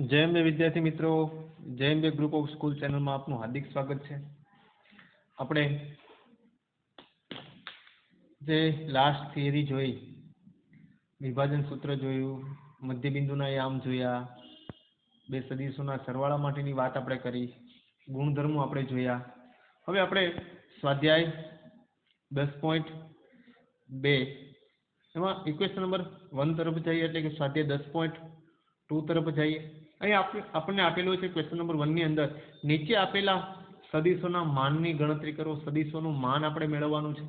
जय अंबे विद्यार्थी मित्रों, जय Ambe group of school channel में आपનું हार्दिक स्वागत है। આપણે જે લાસ્ટ થિયરી જોઈ, વિભાજન સૂત્ર જોયું, મધ્યબિંદુના યામ જોયા, બે સદિશોના સરવાળા માટેની વાત આપણે કરી, ગુણધર્મો આપણે જોયા। હવે આપણે સ્વાધ્યાય 10.2 એમાં ઇક્વેશન નંબર 1 તરફ જઈએ, એટલે કે સ્વાધ્યાય 10.2 તરફ જઈએ। અહીં આપણને આપેલું છે ક્વેશ્ચન નંબર 1 ની અંદર નીચે આપેલા સદિશોના માનની ગણતરી કરો। સદિશોનું માન આપણે મેળવવાનું છે।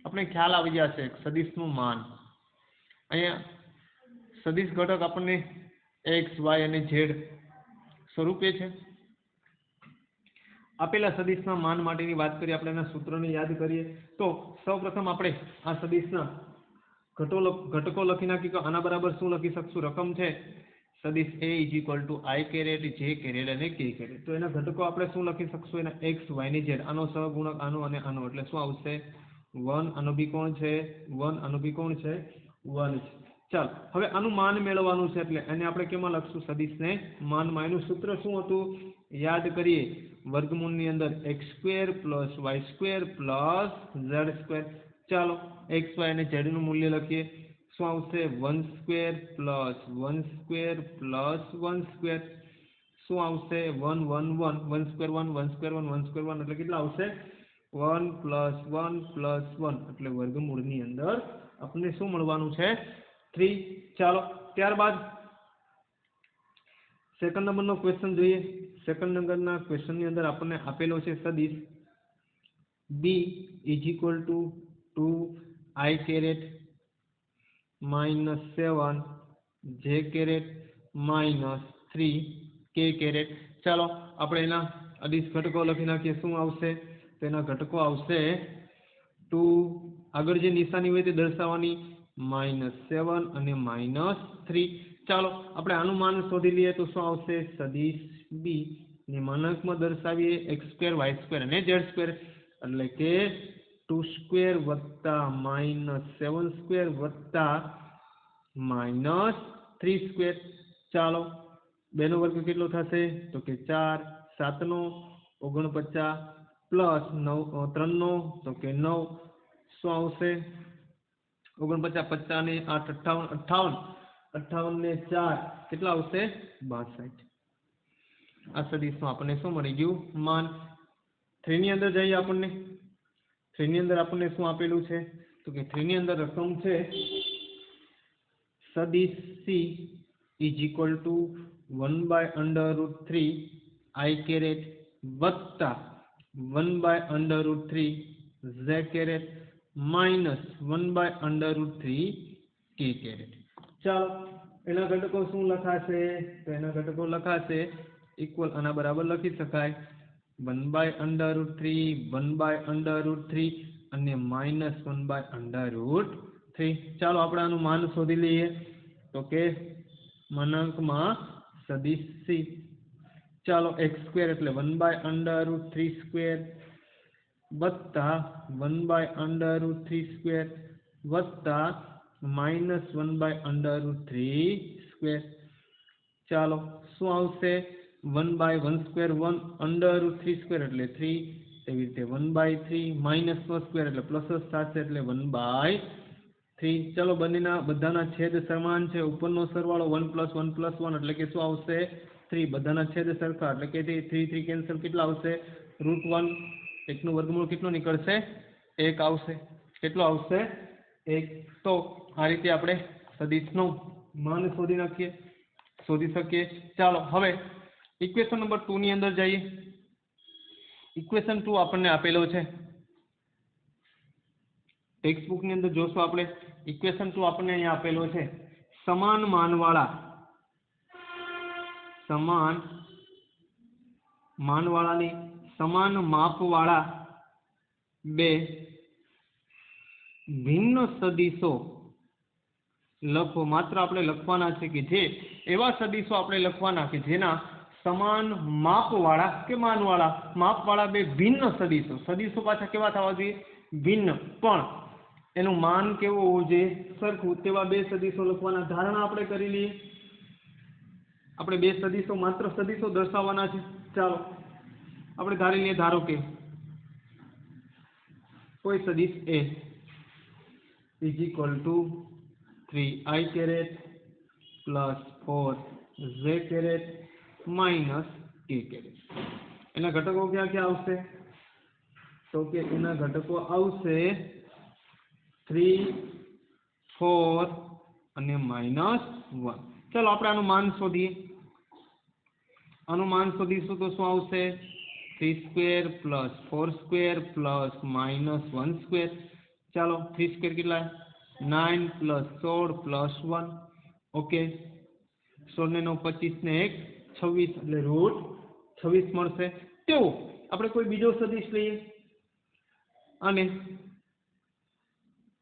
આપણે ખ્યાલ આવી જશે સદિશનું માન। અહીંયા સદિશ ઘટક આપણને x, y અને z સ્વરૂપે છે। આપેલા સદિશના માન માટેની વાત કરીએ, આપણે એના સૂત્રને યાદ કરીએ તો સૌપ્રથમ આપણે આ સદિશના ઘટકો લખી નાખી કે આના બરાબર શું લખી શકશું? રકમ છે સદિશ a = i caret, j caret અને k કેરેટ। તો એના ઘટકો આપણે શું લખી શકશું? એના x, y ની z, આનો સહગુણક આનો અને આનો, એટલે શું આવશે? 1। આનો બી કોણ છે? 1। આનો બી કોણ છે? 1 છે। ચાલ, હવે આનું માન મેળવવાનું છે, એટલે એને આપણે કેમાં લખશું? સદિશને માનમાં। એનું સૂત્ર શું હતું? યાદ કરીએ, વર્ગમૂળની અંદર x² + y² + z²। ચાલો x, y અને z નું મૂલ્ય લખીએ। શું આવશે? 1² + 1² + 1²। શું આવશે? 1 1 1 1² 1 1² 1 1² 1, એટલે કેટલા આવશે? 1 + 1 + 1, એટલે વર્ગમૂળની અંદર આપણને શું મળવાનું છે? 3। ચાલો, ત્યારબાદ સેકન્ડ નંબરનો ક્વેશ્ચન જોઈએ। સેકન્ડ નંબરના ક્વેશ્ચનની અંદર આપણને આપેલો છે સદિશ b = 2i caret -7 j caret -3k caret. ચાલો આપણે એના અદિશ ઘટકો લખી નાખીએ। શું આવશે? તો એના ઘટકો આવશે 2, આગળ જે નિશાની હોય તે દર્શાવવાની, -7 અને -3। ચાલો આપણે આનું માન શોધી લઈએ તો શું આવશે? સદિશ b ને માનાંકમાં દર્શાવીએ x² y² અને z², એટલે કે 2² + -7² + -3²। ચાલો, 2 નો વર્ગ કેટલો થશે? તો કે 4। 7 નો 49 પ્લસ 9 3 નો તો કે 9। શું આવશે? 49 50 ને 8 58 58 ને 4 કેટલા આવશે? 62। આ સદિશનું આપણને શું મળી ગયું? માન। 3 ની અંદર જઈએ, આપણને 3 ની અંદર આપણને શું આપેલું છે? તો કે 3 ની અંદર રકમ છે સદિશ c = 1/√3 i caret + 1/√3 j caret -1/√3 k caret. ચાલો એના ઘટકો શું લખાશે? તો એના ઘટકો લખાશે ઇક્વલ, આના બરાબર લખી શકાય 1/√3 1/√3 અને -1/√3। ચાલો આપણે આનું માન શોધી લઈએ, તો કે માનાંકમાં સદિશ c। ચાલો x² એટલે 1/√3² + 1/√3² -1/√3²। ચાલો શું આવશે? 1/1² 1/√3² એટલે 3, એવી રીતે 1/3 -1² એટલે પ્લસ જ થશે, એટલે 1/3। ચલો બધાના છેદ સમાન છે, ઉપરનો સરવાળો 1 + 1 + 1 એટલે કે શું આવશે? 3। બધાના છેદ સરખા, એટલે કે 3 3 કેન્સલ, કેટલા આવશે? √1। 1 નું વર્ગમૂળ કેટલું નીકળશે? 1 આવશે। કેટલો આવશે? 1। તો આ રીતે આપણે સદિશનું માન શોધી શકીએ। ચાલો હવે ઇક્વેશન નંબર 2 ની અંદર જઈએ। ઇક્વેશન 2 આપણને આપેલો છે ટેક્સ્ટ બુક ની અંદર, જોશો આપણે ઇક્વેશન 2 આપણને અહીંયા આપેલો છે સમાન માનવાળાની સમાન માપવાળા બે ભિન્ન સદિશો લખો। માત્ર આપણે લખવાના છે કે જે એવા સદિશો આપણે લખવાના કે જેના સમાન માપવાળા કે માપવાળા બે ભિન્ન સદિશો પાછા કેવા થવા જોઈએ? ભિન્ન, પણ એનું માન કેવું હોવું જોઈએ? સરખું। તેવા બે સદિશો લખવાના ધારણા આપણે કરી લઈએ। આપણે બે સદીશો માત્ર સદીશો દર્શાવવાના છે। ચાલો આપણે ધારી લઈએ, ધારો કે કોઈ સદીશ A is equal to 3i caret plus 4j caret minus k caret. એના ઘટકો ક્યાં ક્યાં આવશે? તો કે એના ઘટકો આવશે 3, 4 અને -1। ચાલો આપણે આનું માન શોધીએ। આનું માન શોધીશું તો શું આવશે? 3² પ્લસ 4² પ્લસ -1²। ચાલો 3² કેટલા? 9 પ્લસ 16 પ્લસ 1। ઓકે, 16 ને 9 25 ને 1 26 એટલે √26 મળશે। તો આપણે કોઈ બીજો સદીશ લઈએ અને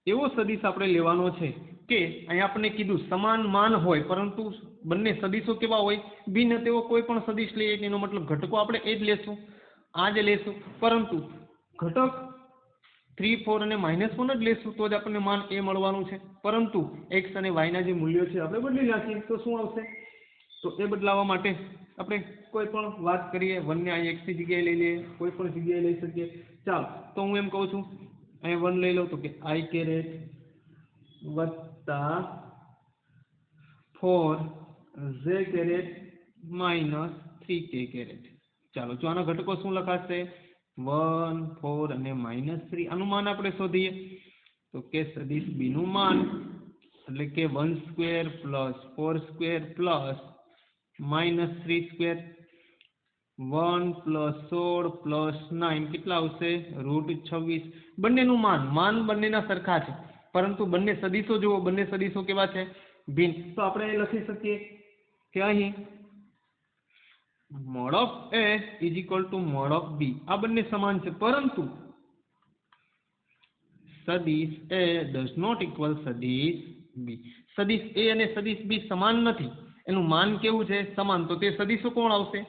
એવો સદીશ આપણે લેવાનો છે કે અહીંયા આપણે કીધું સમાન માન હોય પરંતુ બંને સદીશો કેવા હોય? ભિન્ન। તેવો કોઈ પણ સદીશ લઈએ એનો મતલબ ઘટકો આપણે એ જ લેશું, આ જ લેશું, પરંતુ ઘટક 3, 4 અને -1 જ લેશું તો જ આપણને માન એ મળવાનું છે। પરંતુ x અને y ના જે મૂલ્યો છે આપણે બદલી નાખીએ તો શું આવશે? તો એ બદલાવા માટે આપણે કોઈ પણ વાત કરીએ, 1 ને અહીં x ની જગ્યાએ લઈ લઈએ, કોઈ પણ જગ્યાએ લઈ શકીએ। ચાલો તો હું એમ કહું છું અહીં 1 લઈ લઉં તો કે i કેરેટ વત્તા 4j caret minus 3k caret. ચાલો જો આના ઘટકો શું લખાશે? 1, 4 અને -3। આનું માન આપણે શોધીએ તો કે સદીશ b નું માન એટલે કે 1² પ્લસ 4² પ્લસ -3², 1 પ્લસ 16 પ્લસ 9 કેટલા આવશે? √26। બંનેનું માન બંનેના સરખા છે પરંતુ બંને સદીશો જુઓ, બંને સદીશો કેવા છે? ભિન્ન। તો આપણે એ લખી શકીએ કે અહીં mode of A is equal two mode of B। આ બંને સમાન છે પરંતુ સદીશ A ડઝ નોટ ઇક્વલ સદીશ B। સદીશ A અને સદીશ B સમાન નથી, એનું માન કેવું છે? સમાન। તો તે સદીશો કોણ આવશે?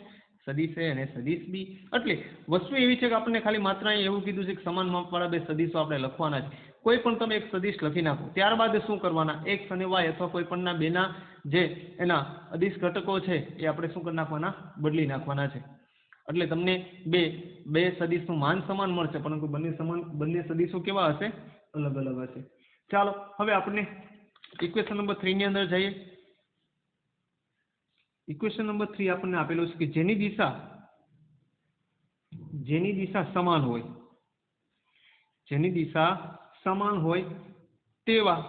સદીશ A અને સદીશ B। એટલે વસ્તુ એવી છે કે આપણને ખાલી માત્ર અહીં એવું કીધું છે કે સમાન માપવાળા બે સદીશો આપણે લખવાના છે। કોઈ પણ તમે એક સદીશ લખી નાખો, ત્યારબાદ શું કરવાના? x અને y અથવા કોઈ પણના બેના જે એના અદિશ ઘટકો છે એ આપણે શું કરી નાખવાના? બદલી નાખવાના છે। એટલે તમને બે સદીશનું માન સમાન મળશે પરંતુ બંને સદીશો કેવા હશે? અલગ અલગ હશે। ચાલો હવે આપણે ઇક્વેશન નંબર 3 ની અંદર જઈએ। ઇક્વેશન નંબર 3 આપણને આપેલું છે કે જેની દિશા સમાન હોય તેવા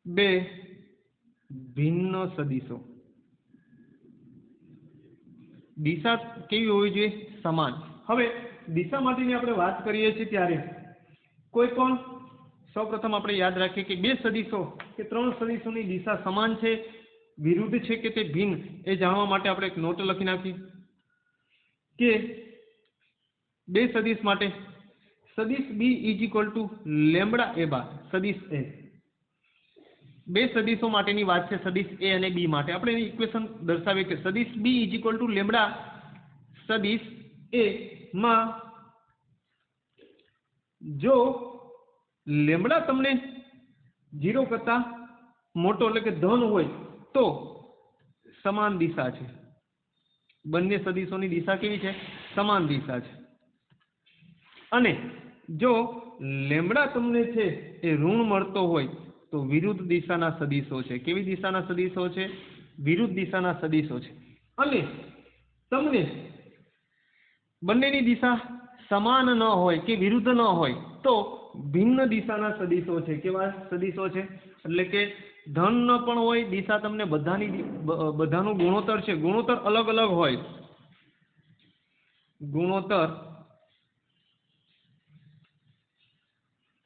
બે ભિન્ન સદીશો। દિશા કેવી હોવી જોઈએ? સમાન। હવે દિશા માટેની આપણે વાત કરીએ છીએ ત્યારે કોઈ પણ સૌપ્રથમ આપણે યાદ રાખીએ કે બે સદીશો કે ત્રણ સદીશોની દિશા સમાન છે, વિરુદ્ધ છે કે તે ભિન્ન, એ જાણવા માટે આપણે એક નોટ લખી નાખીએ કે બે સદીશ માટે સદીશ B is equal two lambda A બાર સદીશ A। બે સદીશો માટેની વાત છે, સદીશ A અને B માટે આપણે એની ઇક્વેશન દર્શાવીએ કે સદીશ B is equal two lambda સદીશ A માં જો લેમ્બડા તમને 0 કરતા મોટો એટલે કે ધન હોય તો સમાન દિશા છે। બંને સદીશોની દિશા કેવી છે? સમાન દિશા છે। અને જો લેમ્બડા તમને છે એ ઋણ મળતો હોય તો વિરુદ્ધ દિશાના સદીશો છે। કેવી દિશાના સદીશો છે? વિરુદ્ધ દિશાના સદીશો છે। અને તમને બંનેની દિશા સમાન ન હોય કે વિરુદ્ધ ન હોય તો ભિન્ન દિશાના સદીશો છે। કેવા સદીશો છે? એટલે કે ધન ન પણ હોય, દિશા તમને બધાનું ગુણોત્તર છે, ગુણોત્તર અલગ અલગ હોય, ગુણોત્તર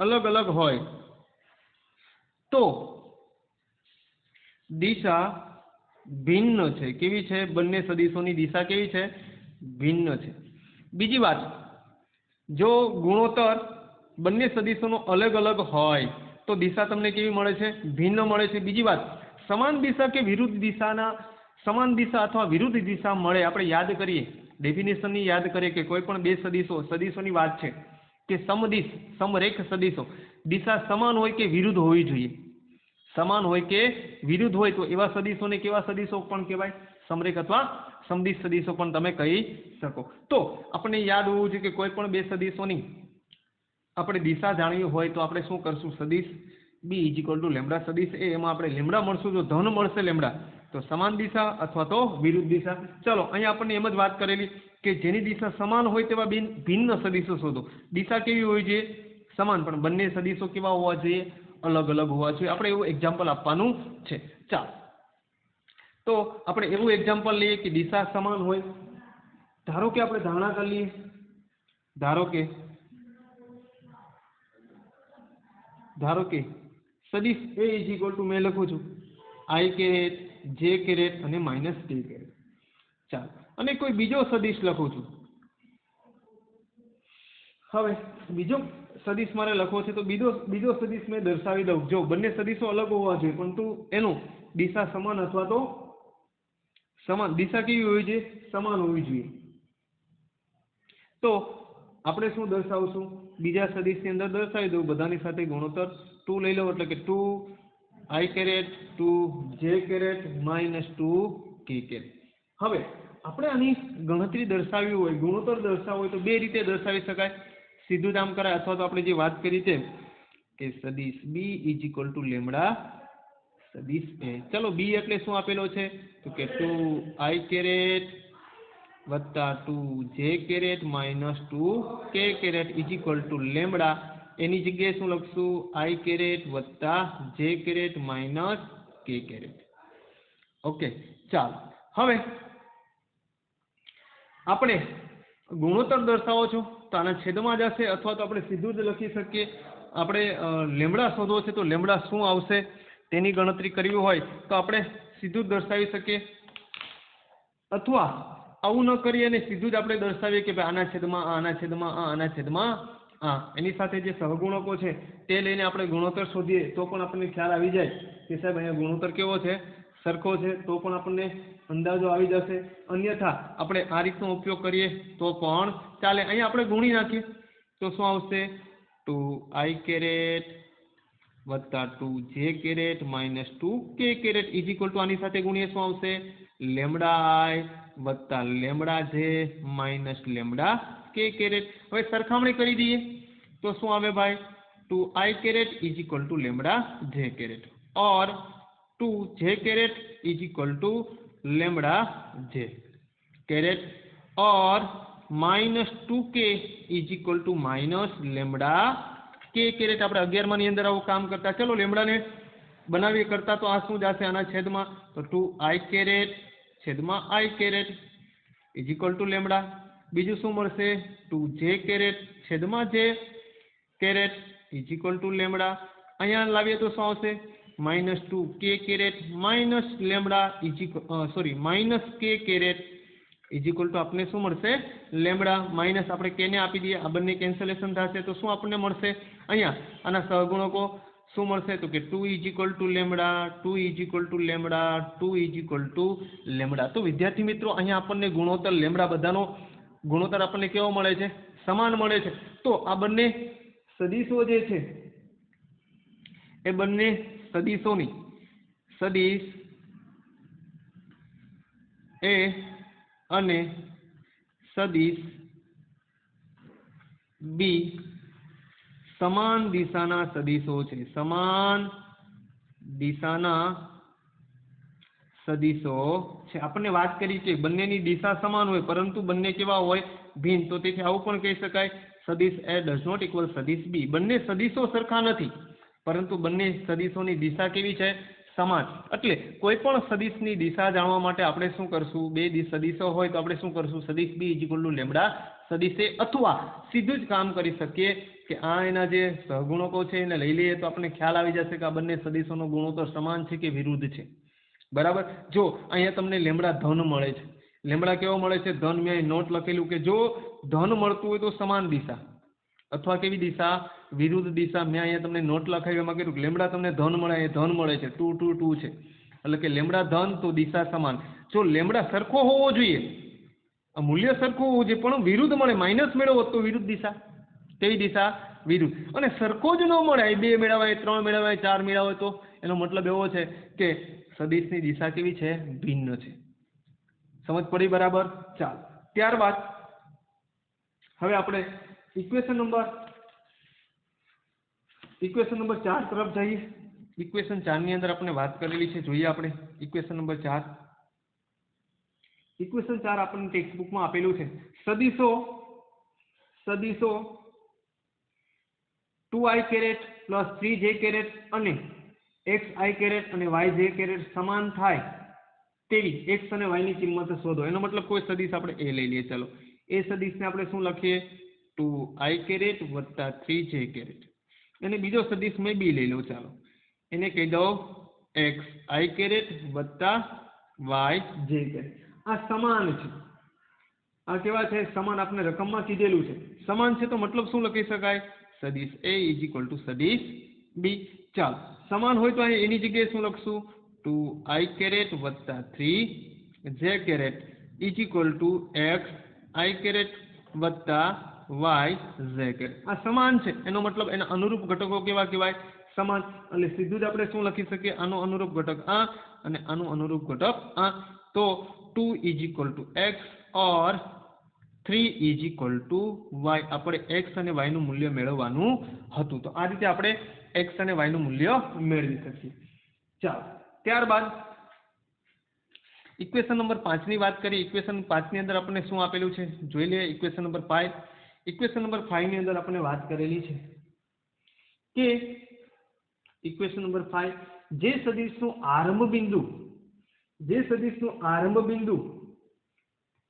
અલગ અલગ હોય તો દિશા ભિન્ન છે। કેવી છે? બંને સદીશોની દિશા કેવી છે? ભિન્ન છે। બીજી વાત, જો ગુણોત્તર બંને સદીશોનો અલગ અલગ હોય તો દિશા તમને કેવી મળે છે? ભિન્ન મળે છે। બીજી વાત, સમાન દિશા કે વિરુદ્ધ દિશાના સમાન દિશા અથવા વિરુદ્ધ દિશા મળે, આપણે યાદ કરીએ, ડેફિનેશનની યાદ કરીએ કે કોઈ પણ બે સદીશોની વાત છે કે સમરેખ સદીશો દિશા સમાન હોય કે વિરુદ્ધ હોવી જોઈએ? સમાન હોય કે વિરુદ્ધ હોય તો એવા સદીશોને કેવા સદીશો પણ કહેવાય? સમરેખ અથવા સમદિશ સદીશો પણ તમે કહી શકો. તો આપણે યાદ હોવું જોઈએ કે કોઈ પણ બે સદીશોની આપણે દિશા જાણવી હોય તો આપણે શું કરશું? સદીશ B is equal to lambda. સદીશ એ એમાં આપણે લેમડા મળશું. જો ધન મળશે લેમડા તો સમાન દિશા અથવા તો વિરુદ્ધ દિશા. ચલો અહીંયા આપણને એમ જ વાત કરેલી કે જેની દિશા સમાન હોય તેવા ભિન્ન સદીશો શોધો. દિશા કેવી હોવી જોઈએ? સમાન, પણ બંને સદીશો કેવા હોવા જોઈએ? અલગ અલગ હોવા જોઈએ. આપણે એવું એક્ઝામ્પલ આપવાનું છે. ચાલો તો આપણે એવું એક્ઝામ્પલ લઈએ કે દિશા સમાન હોય. ધારો કે આપણે ધારણા કરી લઈએ, ધારો કે સદીશ એ ઇઝ ઇક્વલ ટુ મેં લખું છું આઈ કેરેટ, જે કેરેટ અને માઇનસ કે કેરેટ. ચાલો અને કોઈ બીજો સદીશ લખું છું. હવે બીજો સદીશ મારે લખવો છે તો બીજો સદીશ મેં દર્શાવી દઉં. જો બંને સદીશો અલગ હોવા જોઈએ પરંતુ એનું દિશા સમાન અથવા તો સમાન. દિશા કેવી હોવી જોઈએ? સમાન હોવી જોઈએ. તો આપણે શું દર્શાવશું? બીજા સદીશની અંદર દર્શાવી દઉં બધાની સાથે ગુણોત્તર 2 લઈ લો એટલે કે 2 i caret 2 J caret minus 2 કે કેરેટ. હવે આપણે આની ગણતરી દર્શાવવી હોય, ગુણોત્તર દર્શાવવો હોય તો બે રીતે દર્શાવી શકાય. સીધું જ આમ કરાય અથવા તો આપણે જે વાત કરી છે કે સદીશ B is equal to lambda સદીશ એ. ચલો બી એટલે શું આપેલો છે તો કે 2 આઈ કેરેટ વત્તા 2 જે કેરેટ માઇનસ 2 કે caret is equal to lambda. એની જગ્યાએ શું લખશું? આઈ કેરેટ વત્તા જે કેરેટ માઇનસ કે કેરેટ. ઓકે ચાલો હવે આપણે ગુણોત્તર દર્શાવો છો તો આના છેદમાં જશે અથવા તો આપણે સીધું જ લખી શકીએ. આપણે લેમડા શોધવો છે તો લેમડા શું આવશે તેની ગણતરી કરવી હોય તો આપણે સીધું જ દર્શાવી શકીએ, અથવા આવું ન કરીએ અને સીધું જ આપણે દર્શાવીએ કે ભાઈ આના છેદમાં આના છેદમાં આના છેદમાં એની સાથે જે સહગુણકો છે તે લઈને આપણે ગુણોત્તર શોધીએ તો પણ આપણને ખ્યાલ આવી જાય કે સાહેબ અહીંયા ગુણોત્તર કેવો છે? સરખો છે. તો પણ આપણને અંદાજો આવી જશે. અન્યથા આપણે આ રીતનો ઉપયોગ કરીએ તો પણ ચાલે. અહીંયા આપણે ગુણી નાખીએ તો શું આવશે? 2 આઈ કેરેટ વત્તા 2 જે કેરેટ માઇનસ 2 કે કેરેટ ઇઝ ઇક્વલ ટુ આની સાથે ગુણીએ શું આવશે? લેમડા આઈ વત્તા લેમડા જે માઇનસ લેમડા કે કેરેટ. હવે સરખામણી કરી દઈએ તો શું આવે ભાઈ? 2 i caret is equal to lambda j caret और 2 j caret is equal to lambda j caret और -2k is equal to minus lambda k caret. આપણે 11 ની અંદર આવું કામ કરતા. ચલો લેમડા ને બનાવીએ કરતા તો આ શું જશે આના છેદમાં? તો 2 i કેરેટ છેદમાં i caret is equal to lambda. બીજું શું મળશે? 2 જે કેરેટ છેદમાં J caret is equal to lambda. અહીંયા લાવીએ તો શું આવશે? -2 કે caret minus lambda is sorry minus કે કેરેટ ઇઝ ઇક્વલ ટુ આપણને શું મળશે? લેમડા. માઇનસ આપણે કે ને આપી દઈએ, આ બંને કેન્સલેશન થશે તો શું આપણને મળશે? અહીંયા આના સહગુણકો શું મળશે? તો કે 2 is equal to lambda 2 is equal to lambda 2 is equal to lambda. તો વિદ્યાર્થી મિત્રો અહીંયા આપણને ગુણોત્તર લેમડા બધાનો ગુણોત્તર આપણને કેવો મળે છે? સમાન મળે છે. તો આ બંને સદીશો જે છે એ બંને સદીશોની સદીશ એ અને સદીશ બી સમાન દિશાના સદીશો છે. સમાન દિશાના સદીશો છે. આપણને વાત કરી કે બંનેની દિશા સમાન હોય પરંતુ બંને કેવા હોય? ભિન્ન. તો તેથી આવું પણ કહી શકાય સદીશ એ ડઝ નોટ ઇક્વલ સદીશ બી. બંને સદીશો સરખા નથી પરંતુ બંને સદીશોની દિશા કેવી છે? સમાન. એટલે કોઈ પણ સદીશની દિશા જાણવા માટે આપણે શું કરશું? બે સદીશો હોય તો આપણે શું કરશું? સદીશ B is equal to lambda સદીશ એ, અથવા સીધું જ કામ કરી શકીએ કે આ એના જે સહગુણકો છે એને લઈ લઈએ તો આપણને ખ્યાલ આવી જશે કે આ બંને સદીશોનો ગુણોત્તર સમાન છે કે વિરુદ્ધ છે. બરાબર. જો અહીંયા તમને લેમડા ધન મળે છે. લેમડા કેવો મળે છે? ધન. મેં અહીં નોટ લખેલું કે જો ધન મળતું હોય તો સમાન દિશા અથવા કેવી દિશા? વિરુદ્ધ દિશા. મેં અહીંયા તમને નોટ લખાવી એમાં કીધું કે લેમડા તમને ધન મળે, એ ધન મળે છે 2 2 2 છે એટલે કે લેમડા ધન તો દિશા સમાન. જો લેમડા સરખો હોવો જોઈએ, મૂલ્ય સરખું હોવું જોઈએ પણ વિરુદ્ધ મળે, માઇનસ મેળવો તો વિરુદ્ધ દિશા. કેવી દિશા? વિરુદ્ધ. અને સરખો જ ન મળે, 2 મેળવાય 3 મેળવાય 4 મેળવાય તો એનો મતલબ એવો છે કે સદિશની દિશા કેવી છે? ભિન્ન છે. સમજ પડી બરાબર? ચાલો ત્યારબાદ હવે આપણે ઇક્વેશન નંબર 4 તરફ જઈએ. ઇક્વેશન 4 ની અંદર આપણે વાત કરેલી છે, જોઈએ આપણે ઇક્વેશન નંબર 4. ઇક્વેશન 4 આપણને ટેક્સ્ટ બુકમાં આપેલું છે. સદિશો 2i caret plus 3j caret અને xi કેરેટ અને yj કેરેટ સમાન થાય તેવી x અને y ની કિંમત શોધો. એનો મતલબ કોઈ સદિશ આપણે એ લઈ લઈએ. ચાલો એ સદિશને આપણે શું લખીએ? 2i કેરેટ વત્તા 3j કેરેટ. અને બીજો સદિશ મેં બી લઈ લઉં. ચાલો એને કહી દો xi કેરેટ વત્તા yj કેરેટ. આ સમાન છે. આ કેવા છે? સમાન. આપણે રકમમાં કીધેલું છે સમાન છે, તો મતલબ શું લખી શકાય? સદિશ a ઇઝ ઇક્વલ ટુ સદિશ b. ચાલો સમાન હોય તો અહીં એની જગ્યાએ શું લખશું? 2i કેરેટ વત્તા 3j caret is equal to xi caret વત્તા yj કેરેટ. આ સમાન છે એનો મતલબ એના અનુરૂપ ઘટકો કેવા કહેવાય? સમાન. એટલે સીધું જ આપણે શું લખી શકીએ? આનો અનુરૂપ ઘટક આ અને આનો અનુરૂપ ઘટક આ. તો 2 is equal two x or 3 is equal two y. આપણે x અને y નું મૂલ્ય મેળવવાનું હતું, તો આ રીતે આપણે x અને y નું મૂલ્ય મેળવી શકીએ. ચાલો ત્યારબાદ ઇક્વેશન નંબર 5 ની વાત કરીએ. ઇક્વેશન 5 ની અંદર આપણને શું આપેલું છે જોઈ લઈએ. Equation number 5. ઇક્વેશન નંબર 5 ની અંદર આપણે વાત કરેલી છે કે ઇક્વેશન નંબર 5 જે સદિશનું આરંભ બિંદુ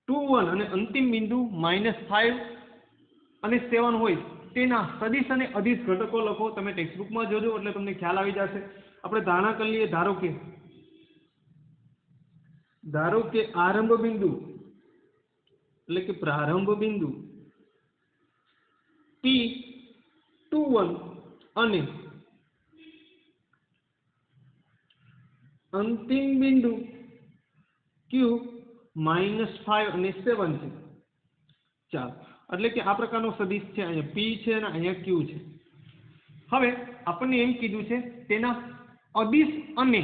2 1 અને અંતિમ બિંદુ -5 અને 7 હોય તેના સદિશ અને અદિશ ઘટકો લખો. તમે ટેક્સ્ટબુકમાં જોજો એટલે તમને ખ્યાલ આવી જશે. આપણે ધારણા કરી લઈએ. ધારો કે આરંભ બિંદુ એટલે કે પ્રારંભ બિંદુ P21 અને અંતિમ બિંદુ Q -5 અને 7 છે. ચાલો એટલે કે આ પ્રકારનો સદિશ છે. અહીંયા P છે અને અહીંયા Q છે. હવે આપણને એમ કીધું છે તેના અદિશ અને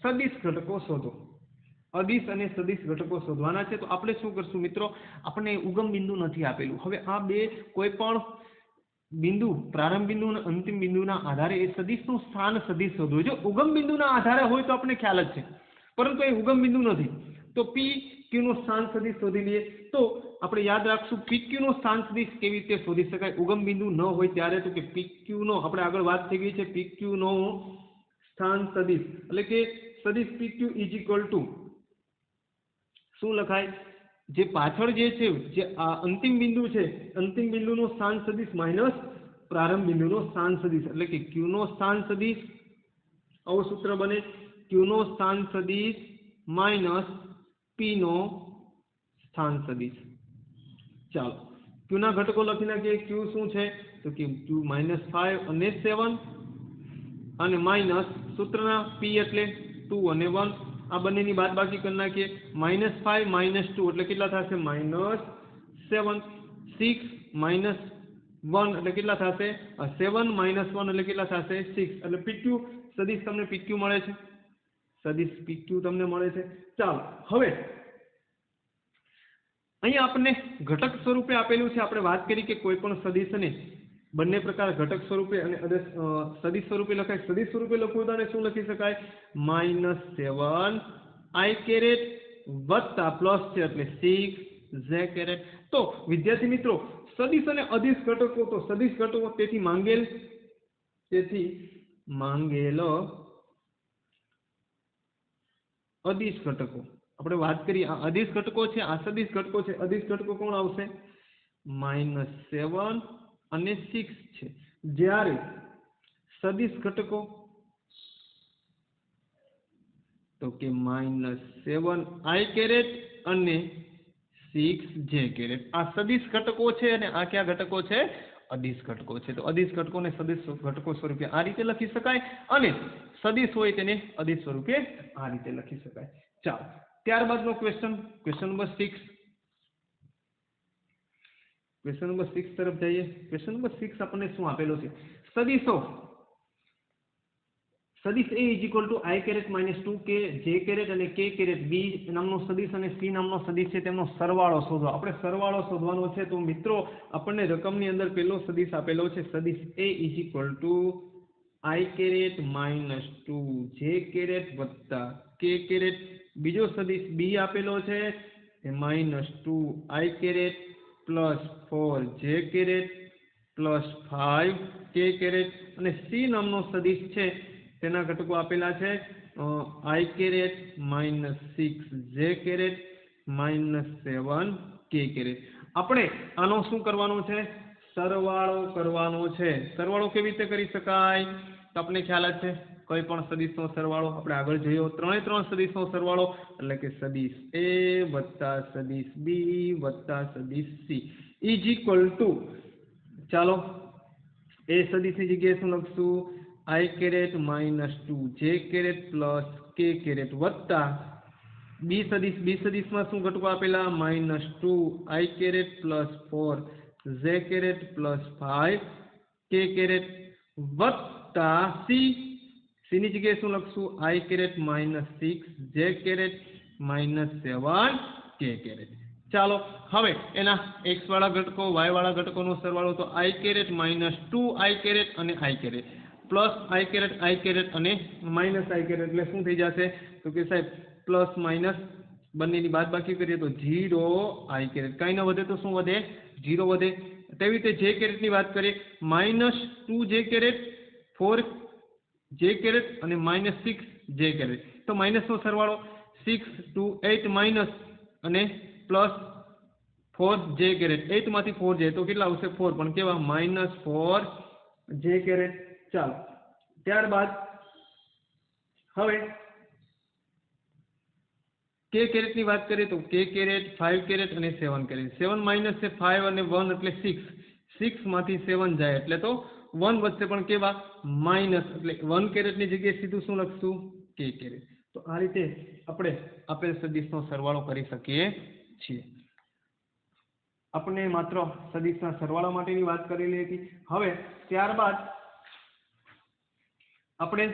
સદિશ ઘટકો શોધો. અદિશ અને સદિશ ઘટકો શોધવાના છે. તો આપણે શું કરશું મિત્રો? આપણને ઉગમ બિંદુ નથી આપેલું. હવે આ બે કોઈ પણ બિંદુ પ્રારંભ બિંદુ અને અંતિમ બિંદુના આધારે એ સદિશનું સ્થાન સદિશ શોધવું. જો ઉગમ બિંદુના આધારે હોય તો આપણે ખ્યાલ જ છે, પરંતુ એ ઉગમ બિંદુ નથી. તો પી ક્યુ નું સ્થાન સદિશ શોધી લઈએ. તો આપણે યાદ રાખશું પી ક્યુ નું સ્થાન સદિશ કેવી રીતે શોધી શકાય ઉગમ બિંદુ ન હોય ત્યારે? તો કે પી ક્યુ નો આપણે આગળ વાત થઈ ગઈ છે. પી ક્યુ નો સ્થાન સદિશ એટલે કે સદિશ પી ક્યુ ઇઝ ઇક્વલ ટુ શું લખાય? જે પાછળ જે છે જે અંતિમ બિંદુ છે, અંતિમ બિંદુનો સ્થાન સદિશ માઇનસ પ્રારંભ બિંદુનો સ્થાન સદિશ એટલે કે ક્યુ નો સ્થાન સદિશ. આવું સૂત્ર બને. ક્યુ નો સ્થાન સદિશ માઇનસ પી નો સ્થાન સદિશ. ચાલો ક્યુ ના ઘટકો લખી નાખીએ. ક્યુ શું છે? તો કે ક્યુ -5 અને 7 અને માઇનસ સૂત્રના પી એટલે 2 અને 1. આ બંનેની બાદબાકી કરી નાખીએ. -5 -2 એટલે કેટલા થશે? -7. 6 -1 એટલે કેટલા થશે? 7 - 1 એટલે કેટલા થશે? 6. એટલે પીક્યુ સદિશ તમને પીક્યુ મળે છે. સદિશ પીક્યુ તમને મળે છે. ચાલો હવે અહીંયા આપણને ઘટક સ્વરૂપે આપેલું છે. આપણે વાત કરી કે કોઈ પણ સદિશને બંને પ્રકાર ઘટક સ્વરૂપે અને સદિશ સ્વરૂપે લખાય. સદિશ સ્વરૂપે લખવું તો શું લખી શકાય? -7i કેરેટ વત્તા પ્લસ છે એટલે 6j કેરેટ. તો વિદ્યાર્થી મિત્રો સદિશ અને અદિશ ઘટકો, તો સદિશ ઘટકો તેથી માંગેલ અદિશ ઘટકો આપણે વાત કરીએ. આ અદિશ ઘટકો છે, આ સદિશ ઘટકો છે. અદિશ ઘટકો કોણ આવશે? -7 અને 6 છે. જ્યારે સદિશ ઘટકો તો કે -7i કેરેટ અને 6j કેરેટ. આ સદિશ ઘટકો છે અને આ કયા ઘટકો છે? અદિશ ઘટકો છે. તો અદિશ ઘટકોને સદિશ ઘટકો સ્વરૂપે આ રીતે લખી શકાય અને સદિશ હોય તેને અદિશ સ્વરૂપે આ રીતે લખી શકાય. ચાલો ત્યારબાદનો ક્વેશ્ચન નંબર 6. ક્વેશ્ચન નંબર 6 તરફ જઈએ. ક્વેશ્ચન નંબર 6 આપણને શું આપેલો છે? સદિશ A is equal to I caret minus 2k J caret અને K કેરેટ B નામનો સદિશ અને C નામનો સદિશ છે તેમનો સરવાળો શોધો. આપણે સરવાળો શોધવાનો છે. તો મિત્રો આપણને રકમની અંદર પહેલો સદિશ આપેલો છે સદિશ A is equal to I caret minus 2 J caret વત્તા K કેરેટ. બીજો સદિશ B આપેલો છે એ minus 2 I caret plus 4 J caret plus 5 K caret અને C નામનો સદિશ છે તેના ઘટકો આપેલા છે I caret minus 6 J caret minus 7 K caret. આપણે આનો શું કરવાનો છે? સરવાળો કરવાનો છે. સરવાળો કેવી રીતે કરી શકાય? તો આપણે ખ્યાલ જ છે કોઈ પણ સદિશનો સરવાળો આપણે આગળ જોયો. ત્રણ સદિશનો સરવાળો એટલે કે સદિશ A વત્તા સદિશ B વત્તા સદિશ C ઇઝ ઇક્વલ ટુ, ચાલો એ સદિશની જગ્યાએ શું લખશું? I caret minus 2 J caret plus K caret વત્તા B સદિશમાં શું ઘટકો આપેલા? Minus 2 I caret plus 4 J caret plus 5 K caret વત્તા C ની જગ્યાએ શું લખશું? I caret minus 6 J caret minus 7 K caret. ચાલો હવે એના x વાળા ઘટકો y વાળા ઘટકોનો સરવાળો તો I caret minus 2 I caret અને I caret plus I caret અને માઇનસ I કેરેટ એટલે શું થઈ જશે? તો કે સાહેબ પ્લસ માઇનસ બંનેની બાદબાકી કરીએ તો 0 I કેરેટ. કાંઈ ન વધે તો શું વધે? 0 વધે. તેવી રીતે J કેરેટની વાત કરીએ minus 2 J caret 4 J caret અને માઇનસ 6 J કેરેટ. તો માઇનસનો સરવાળો 6 2 8 માઇનસ અને પ્લસ 4 J કેરેટ. 8 માંથી 4 જાય તો કેટલા આવશે? 4. પણ કેવા? Minus 4 J caret. ચાલો ત્યારબાદ હવે K કેરેટની વાત કરીએ તો K કેરેટ 5 કેરેટ અને 7 કેરેટ. 7 માઇનસ છે 5 અને 1 એટલે 6. 6 માંથી 7 જાય એટલે તો 1 વધશે પણ કેવા? માઇનસ. એટલે 1 કેરેટની જગ્યાએ સીધું શું લખશું? K caret. તો આ રીતે આપણે આપેલ સદિશનો સરવાળો કરી શકીએ છીએ. આપણે માત્ર સદિશના સરવાળા માટેની વાત કરેલી હતી. હવે ત્યારબાદ આપણે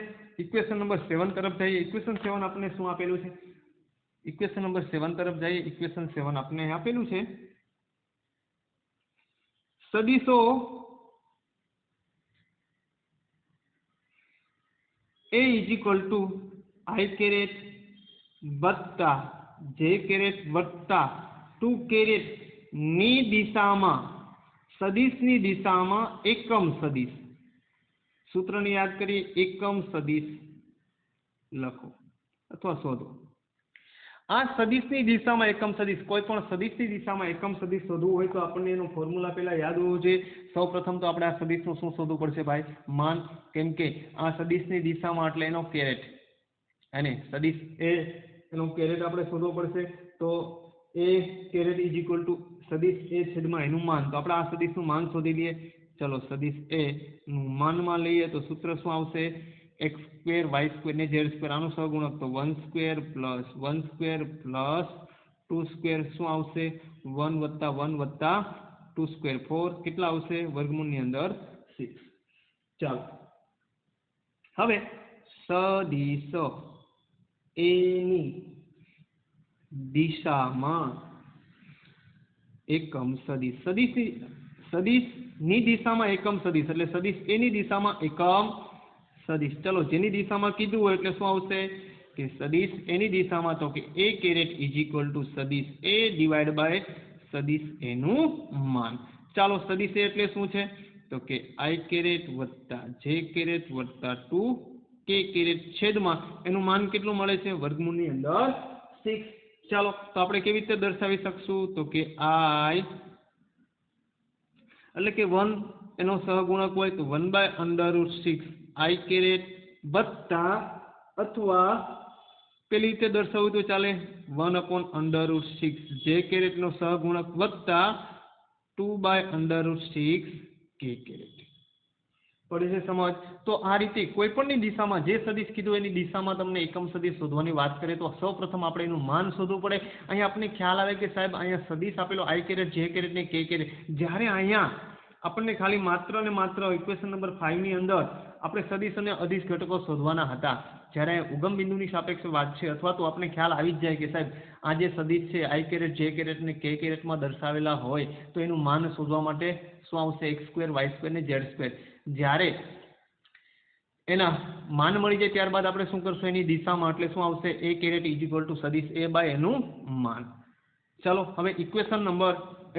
ઇક્વેશન નંબર 7 તરફ જઈએ. ઇક્વેશન 7 આપણે શું આપેલું છે? ઇક્વેશન નંબર 7 તરફ જઈએ. ઇક્વેશન 7 આપણે આપેલું છે સદિશો A is equal to I caret વત્તા J કેરેટ વત્તા 2 કેરેટ ની દિશામાં સદિશની દિશામાં એકમ સદિશ. સૂત્રને યાદ કરીએ. એકમ સદિશ લખો અથવા શોધો. આ સદિશની દિશામાં એકમ સદિશ, કોઈ પણ સદિશની દિશામાં એકમ સદિશ શોધવું હોય તો આપણને એનો ફોર્મ્યુલા પહેલા યાદ હોવો જોઈએ. સૌપ્રથમ તો આપણે આ સદિશનું શું શોધવું પડશે ભાઈ? માન. કેમ કે આ સદિશની દિશામાં એટલે એનો કેરેટ અને સદિશ એ એનો કેરેટ આપણે શોધવો પડશે. તો A caret is equal to સદિશ A છેદમાં એનું માન. તો આપણે આ સદિશનું માન શોધી લઈએ. ચલો સદિશ A નું માનમાં લઈએ તો સૂત્ર શું આવશે? x સ્ક્વેર y સ્ક્વેર ને z સ્ક્વેર. આનું સહગુણક તો 1 square plus 1 square plus 2 square શું આવશે? 1 વત્તા 1 વત્તા 2 સ્ક્વેર 4 કેટલા આવશે? વર્ગમૂળની અંદર 6. ચાલો હવે સદિશ A ની દિશામાં એકમ સદિશ. સદિશની દિશામાં એકમ સદિશ એટલે સદિશ A ની દિશામાં એકમ સદિશ. ચલો જેની દિશામાં કીધું હોય એટલે શું આવશે? કે સદિશ A ની દિશામાં તો કે A caret is equal to સદિશ A ડિવાઈડ બાય સદિશ A નું માન. ચાલો સદિશ A એટલે શું છે? તો કે I કેરેટ વત્તા J કેરેટ વત્તા 2 K કેરેટ છેદમાં એનું માન કેટલું મળે છે? વર્ગમૂળની અંદર 6. ચાલો તો આપણે કેવી રીતે દર્શાવી શકશું? તો કે I એટલે કે 1 એનો સહગુણક હોય તો 1/√6 I કેરેટ વત્તા અથવા પેલી રીતે દર્શાવવું તો ચાલે 1/√6 J કેરેટ નો સહગુણક વત્તા 2/√6 K કેરેટ. પડી છે સમજ? તો આ રીતે કોઈ પણની દિશામાં જે સદિશ કીધું એની દિશામાં તમને એકમ સદિશ શોધવાની વાત કરીએ તો સૌપ્રથમ આપણે એનું માન શોધવું પડે. અહીંયા આપણને ખ્યાલ આવે કે સાહેબ અહીંયા સદિશ આપેલો I કેરેટ J કેરેટ ને K કેરેટ. જ્યારે અહીંયા આપણને ખાલી માત્ર ને માત્ર ઇક્વેશન નંબર 5 ની અંદર આપણે સદિશ અને અદિશ ઘટકો શોધવાના હતા. જ્યારે ઉગમ બિંદુની સાપેક્ષે વાત છે અથવા તો આપણે ખ્યાલ આવી જ જાય કે સાહેબ આ જે સદિશ છે i કેરેટ j કેરેટ ને k કેરેટમાં દર્શાવેલા હોય તો એનું માન શોધવા માટે શું આવશે x² y² ને z². જ્યારે એના માન મળી જાય ત્યારબાદ આપણે શું કરશું એની દિશામાં એટલે શું આવશે a caret is equal to સદિશ a બાય એનું માન. ચાલો હવે ઇક્વેશન નંબર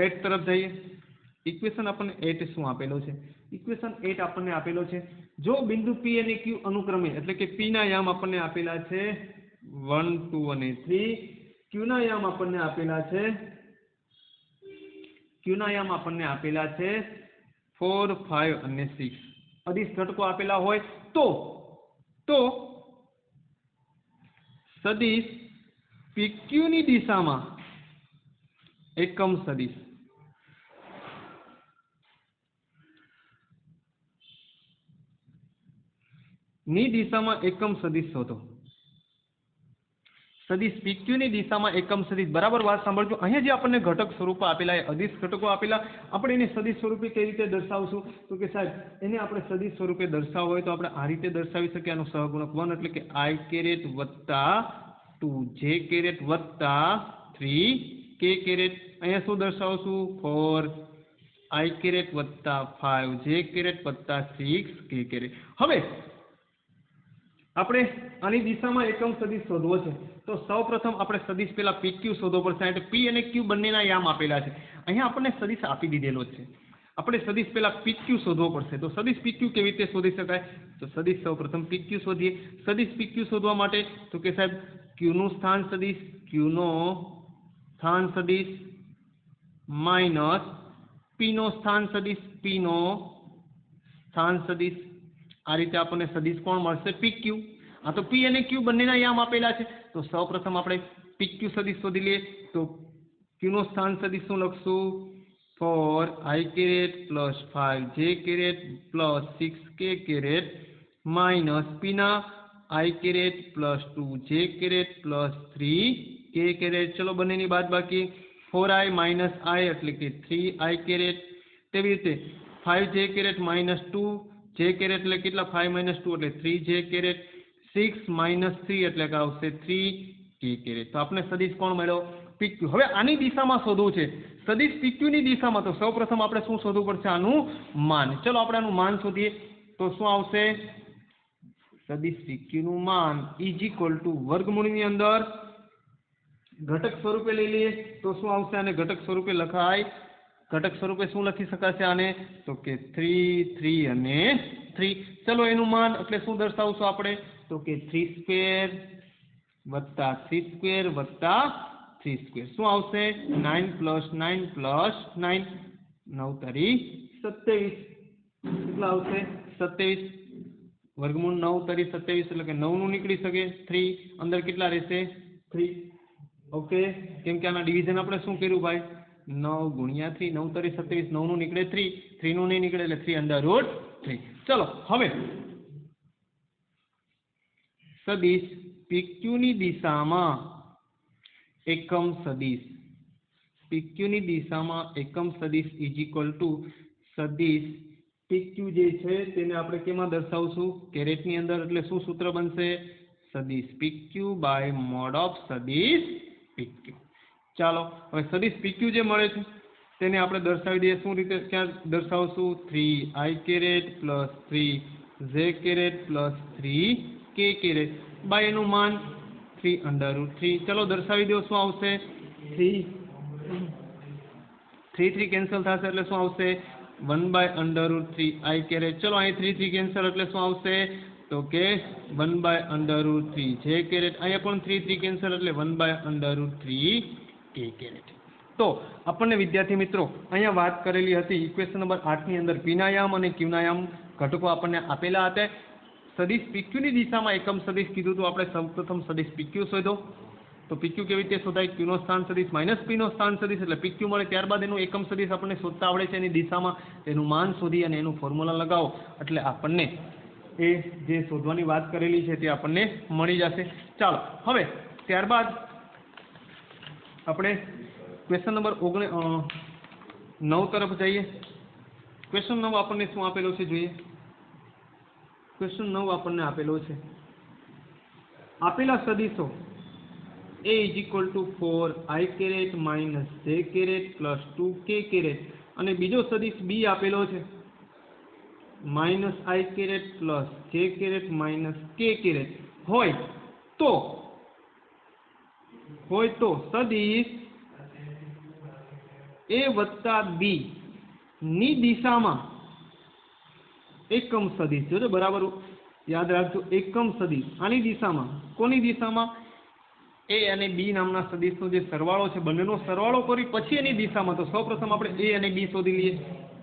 8 તરફ જઈએ. ઇક્વેશન આપણને 8 શું આપેલો છે? ઇક્વેશન 8 આપણને આપેલો છે જો બિંદુ p અને q અનુક્રમે એટલે કે p ના યામ આપણને આપેલા છે 1 2 અને 3, q ના યામ આપણને આપેલા છે 4 5 અને 6. અદિશ ઘટકો આપેલા હોય તો સદિશ pq ની દિશામાં એકમ સદિશ ની દિશામાં એકમ સદિશ શોધો. સદિશ PQ ની દિશામાં એકમ સદિશ. બરાબર વાત સાંભળજો. અહીંયા જે આપણને ઘટક સ્વરૂપો આપેલા એ અદિશ ઘટકો આપેલા, આપણે એને સદિશ સ્વરૂપે કઈ રીતે દર્શાવશું? તો કે સાહેબ એને આપણે સદિશ સ્વરૂપે દર્શાવવું હોય તો આપણે આ રીતે દર્શાવી શકીએ. આનો સહગુણક 1 એટલે કે i કેરેટ વત્તા 2 j કેરેટ વત્તા 3 k કેરેટ. અહીંયા શું દર્શાવશું? 4 i કેરેટ વત્તા 5 j કેરેટ વત્તા 6 k કેરેટ. હવે આપણે આની દિશામાં એકમ સદિશ શોધવો છે તો સૌપ્રથમ આપણે સદિશ પેલા PQ શોધવો પડશે. એટલે P અને Q બંનેના યામ આપેલા છે. અહીંયા આપણને સદિશ આપી દીધેલો છે. આપણે સદિશ પેલા PQ શોધવો પડશે. તો સદિશ PQ કેવી રીતે શોધી શકાય? તો સદિશ સૌપ્રથમ PQ શોધીએ. સદિશ PQ શોધવા માટે તો કે સાહેબ Q નું સ્થાન સદિશ માઇનસ P નો સ્થાન સદિશ આ રીતે આપણને સદિશ કોણ મળશે? PQ. આ તો P અને Q બંનેના યામ આપેલા છે તો સૌપ્રથમ આપણે PQ સદિશ શોધી લઈએ. તો Q નો સ્થાન સદિશ શું લખશું? 4 i caret plus 5 j caret plus 6 k caret minus P ના i caret plus 2 j caret plus 3 k caret. ચલો બંનેની બાદબાકી 4i માઇનસ i એટલે કે 3i કેરેટ. તેવી રીતે 5j caret minus 2 j caret એટલે કેટલા? 5 માઇનસ 2 એટલે 3j કેરેટ. 6 માઇનસ 3 એટલે કે આવશે 3 k કેરેટ. તો આપણે સદિશ કોણ મળ્યો? PQ. હવે આની દિશામાં શોધવું છે સદિશ PQ ની દિશામાં. તો સૌપ્રથમ આપણે શું શોધવું પડશે? આનું માન. ચલો આપણે આનું માન શોધીએ તો શું આવશે? સદિશ PQ નું માન ઇઝ ઇક્વલ ટુ વર્ગમૂળની અંદર ઘટક સ્વરૂપે લઈ લઈએ તો શું આવશે? આને ઘટક સ્વરૂપે લખાય. ઘટક સ્વરૂપે શું લખી શકાશે આને? તો કે 3 3 અને 3. ચલો એનું માન એટલે શું દર્શાવશું આપણે? તો કે 3² વત્તા 3² વત્તા 3². શું આવશે? 9 પ્લસ 9 પ્લસ 9 9 તારી 27. કેટલા આવશે? 27. વર્ગમૂળ 9 તારી 27 એટલે કે 9 નું નીકળી શકે. 3 અંદર કેટલા રહેશે? 3. ઓકે, કેમ કે આના ડિવિઝન આપણે શું કર્યું ભાઈ? 9 ગુણ્યા 3. 9 તારી 27. 9 નું નીકળે 3. 3 નું નહીં નીકળે એટલે 3 અંડર રૂટ 3. ચલો હવે સદિશ PQ ની દિશામાં એકમ સદિશ. PQ ની દિશામાં એકમ સદિશ ઇઝ ઇક્વલ ટુ સદિશ PQ જે છે તેને આપણે કેમાં દર્શાવશું? કેરેટની અંદર. એટલે શું સૂત્ર બનશે? સદિશ PQ બાય મોડ ઓફ સદિશ PQ. ચાલો હવે સદિશ PQ જે મળે છે તેને આપણે દર્શાવી દઈએ. શું રીતે ક્યાં દર્શાવશું? 3i caret plus 3j caret plus 3k caret by એનું માન 3 અંડર રૂટ 3. ચલો દર્શાવી દો. શું આવશે? 3 કેન્સલ થશે એટલે શું આવશે? 1 by under route 3i caret. ચલો અહીં 3 કેન્સલ એટલે શું આવશે? તો કે 1 by under route 3j caret. અહીંયા પણ 3 કેન્સલ એટલે 1 by under route 3k caret. તો આપણને વિદ્યાર્થી મિત્રો અહીંયા વાત કરેલી હતી ઇક્વેશન નંબર 8 ની અંદર P ના યામ અને Q ના યામ ઘટકો આપણને આપેલા હતા. સદિશ PQ ની દિશામાં એકમ સદિશ કીધું તો આપણે સૌપ્રથમ સદિશ PQ શોધો. તો PQ કેવી રીતે શોધાય? Q નો સ્થાન સદિશ માઇનસ P નો સ્થાન સદિશ એટલે PQ મળે. ત્યારબાદ એનું એકમ સદિશ આપણને શોધતા આવડે છે. એની દિશામાં એનું માન શોધી અને એનું ફોર્મ્યુલા લગાવો એટલે આપણને એ જે શોધવાની વાત કરેલી છે તે આપણને મળી જશે. ચાલો હવે ત્યારબાદ આપણે ક્વેશ્ચન નંબર 9 તરફ જઈએ. ક્વેશ્ચન 9 આપણને શું આપેલો છે જોઈએ. ક્વેશ્ચન 9 આપણને આપેલો છે આપેલા સદીશો a is equal to 4i caret minus j caret plus 2k caret અને બીજો સદીશ b આપેલો છે minus i caret plus j caret minus k caret હોય તો સદીશ a વત્તા b ની દિશામાં એકમ સદીશ, જોજો બરાબર યાદ રાખજો, એકમ સદીશ આની દિશામાં, કોની દિશામાં, a અને b નામના સદીશનો જે સરવાળો છે બંનેનો સરવાળો કરી પછી એની દિશામાં. તો સૌપ્રથમ આપણે a અને b શોધી લઈએ.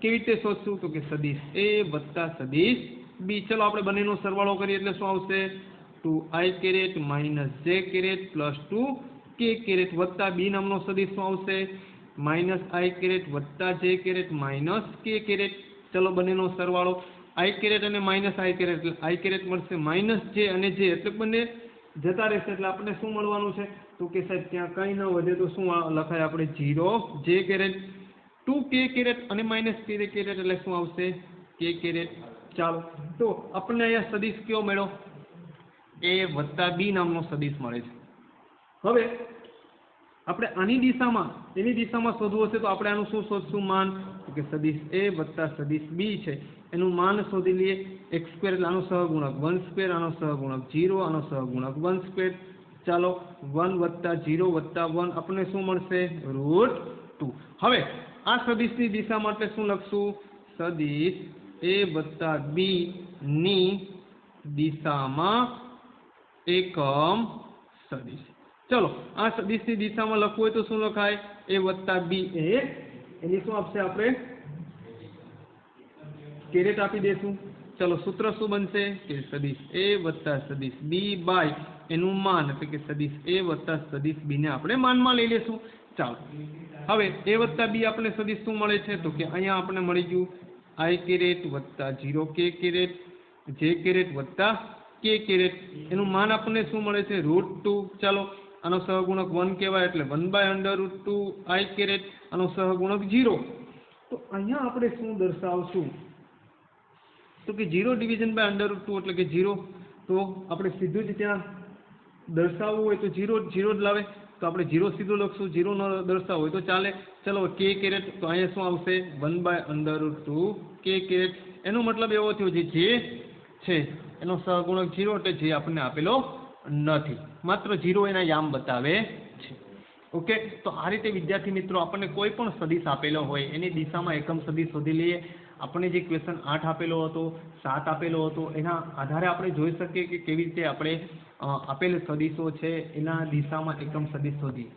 કેવી રીતે શોધશું? તો કે સદીશ a વત્તા સદીશ b. ચલો આપણે બંનેનો સરવાળો કરીએ એટલે શું આવશે? 2i caret minus j caret plus 2k caret વત્તા b નામનો સદીશ શું આવશે? minus i caret વત્તા j caret minus k caret. ચલો બંનેનો સરવાળો i caret અને minus i caret એટલે i caret મળશે minus j અને j એટલે બંને જતા રહેશે એટલે આપણને શું મળવાનું છે? તો કે સાહેબ ત્યાં કંઈ ન વધે તો શું લખાય આપણે? 0 j caret 2k caret અને minus k caret એટલે શું આવશે? k caret. ચાલો તો આપણને અહીંયા સદીશ કયો મળ્યો? a વત્તા b નામનો સદીશ મળે છે. હવે આપણે આની દિશામાં, એની દિશામાં શોધવું હશે તો આપણે આનું શું શોધશું? માન. તો કે સદીશ a વત્તા સદીશ b છે એનું માન શોધી લઈએ. x સ્ક્વેર એટલે આનો સહગુણક 1 સ્ક્વેર, આનો સહગુણક 0, આનો સહગુણક 1 સ્ક્વેર. ચાલો 1 વત્તા 0 વત્તા 1 આપણને શું મળશે? √2. હવે આ સદીશની દિશા માટે શું લખશું? સદીશ a વત્તા b ની દિશામાં એકમ સદીશ. ચલો આ સદીશની દિશામાં લખવું હોય તો શું લખાય? a વત્તા b એ એની શું આપશે? આપણે કેરેટ આપી દેશું. ચલો સૂત્ર શું બનશે? કે સદીશ a વત્તા સદીશ b બાય એનું માન, એટલે કે સદીશ a વત્તા સદીશ b ને આપણે માનમાં લઈ લેશું. ચાલો હવે a વત્તા b આપણે સદીશ શું મળે છે? તો કે અહીંયા આપણે મળી ગયું i કેરેટ વત્તા 0k કેરેટ j કેરેટ વત્તા k કેરેટ. એનું માન આપણને શું મળે છે? √2. ચાલો આનો સહગુણક 1 કહેવાય એટલે 1/√2 i કેરેટ, આનો સહગુણક 0. તો અહીંયા આપણે શું દર્શાવશું? તો કે 0 ડિવિઝન બાય √2 એટલે કે 0. તો આપણે સીધું જ ત્યાં દર્શાવવું હોય તો 0 જ લાવે, તો આપણે 0 સીધું લખશું. 0 ન દર્શાવવું હોય તો ચાલે. ચલો k કેરેટ, તો અહીંયા શું આવશે? 1/√2 k કેરેટ. એનો મતલબ એવો થયો જે છે એનો સહગુણક 0 એટલે જે આપણને આપેલો નથી, માત્ર 0 એના યામ બતાવે છે. ઓકે, તો આ રીતે વિદ્યાર્થી મિત્રો આપણને કોઈ પણ સદીશ આપેલો હોય એની દિશામાં એકમ સદીશ શોધી લઈએ. આપણને જે ક્વેશ્ચન 8 આપેલો હતો, 7 આપેલો હતો, એના આધારે આપણે જોઈ શકીએ કે કેવી રીતે આપણે આપેલ સદીશો છે એના દિશામાં એકમ સદીશ શોધી.